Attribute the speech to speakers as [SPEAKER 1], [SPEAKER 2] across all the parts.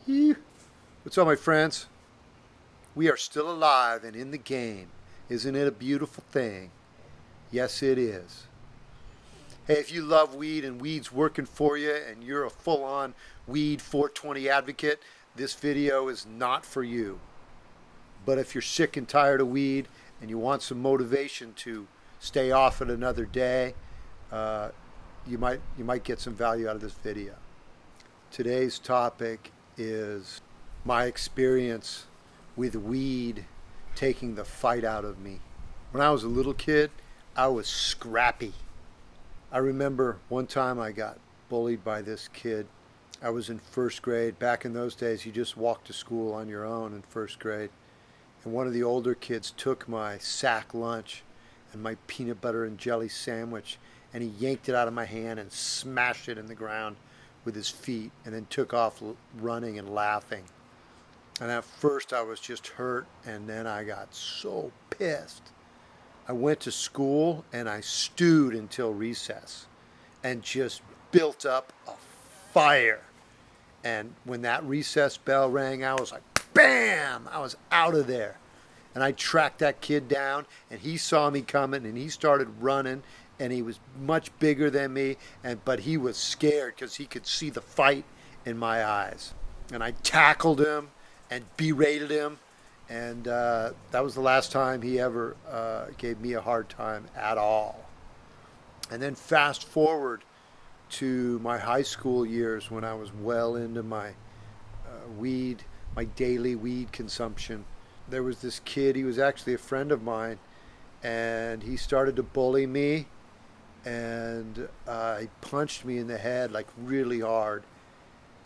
[SPEAKER 1] Ew. What's up, my friends? We are still alive and in the game. Isn't it a beautiful thing? Yes, it is. Hey, if you love weed and weed's working for you and you're a full-on weed 420 advocate, this video is not for you. But if you're sick and tired of weed and you want some motivation to stay off it another day, you might get some value out of this video. Today's topic is my experience with weed taking the fight out of me. When I was a little kid, I was scrappy. I remember one time I got bullied by this kid. I was in first grade. Back in those days, you just walked to school on your own in first grade. And one of the older kids took my sack lunch and my peanut butter and jelly sandwich, and he yanked it out of my hand and smashed it in the ground with his feet, and then took off running and laughing. And at first I was just hurt, and then I got so pissed. I went to school and I stewed until recess and just built up a fire. And when that recess bell rang, I was like, bam! I was out of there. And I tracked that kid down, and he saw me coming, and he started running, and he was much bigger than me, but he was scared because he could see the fight in my eyes. And I tackled him and berated him, and that was the last time he ever gave me a hard time at all. And then fast forward to my high school years when I was well into my weed, my daily weed consumption. There was this kid, he was actually a friend of mine, and he started to bully me, and he punched me in the head like really hard,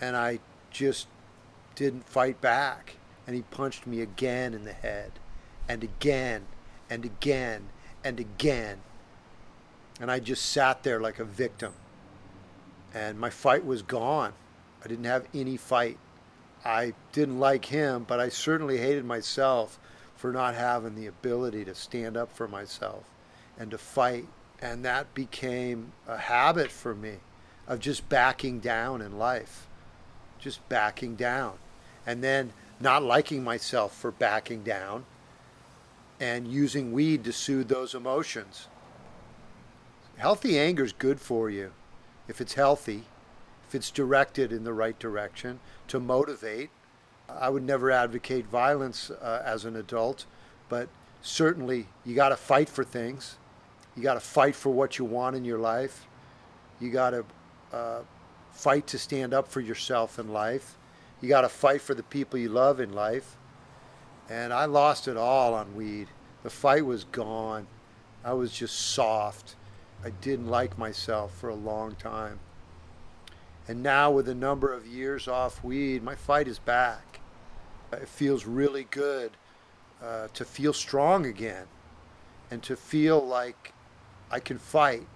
[SPEAKER 1] and I just didn't fight back, and he punched me again in the head, and again and again and again, and I just sat there like a victim, and my fight was gone. I didn't have any fight. I didn't like him, but I certainly hated myself for not having the ability to stand up for myself and to fight. And that became a habit for me of just backing down in life, just backing down. And then not liking myself for backing down and using weed to soothe those emotions. Healthy anger is good for you if it's healthy, if it's directed in the right direction to motivate. I would never advocate violence as an adult, but certainly you got to fight for things. You got to fight for what you want in your life. You got to fight to stand up for yourself in life. You got to fight for the people you love in life. And I lost it all on weed. The fight was gone. I was just soft. I didn't like myself for a long time. And now with a number of years off weed, my fight is back. It feels really good to feel strong again and to feel like I can fight,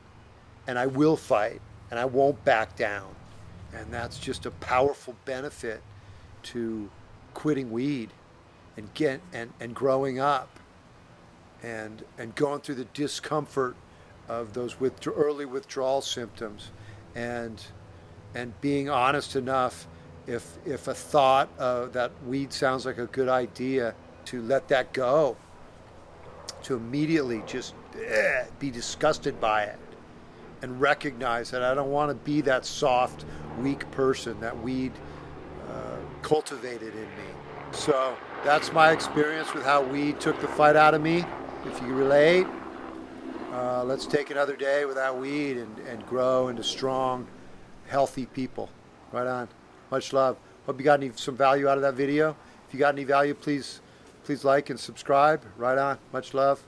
[SPEAKER 1] and I will fight, and I won't back down. And that's just a powerful benefit to quitting weed and growing up and going through the discomfort of those early withdrawal symptoms, and being honest enough if a thought that weed sounds like a good idea, to let that go, to immediately just be disgusted by it and recognize that I don't want to be that soft, weak person that weed cultivated in me. So that's my experience with how weed took the fight out of me. If you relate, let's take another day without weed and grow into strong, healthy people. Right on. Much love. Hope you got some value out of that video. If you got any value, please like and subscribe. Right on. Much love.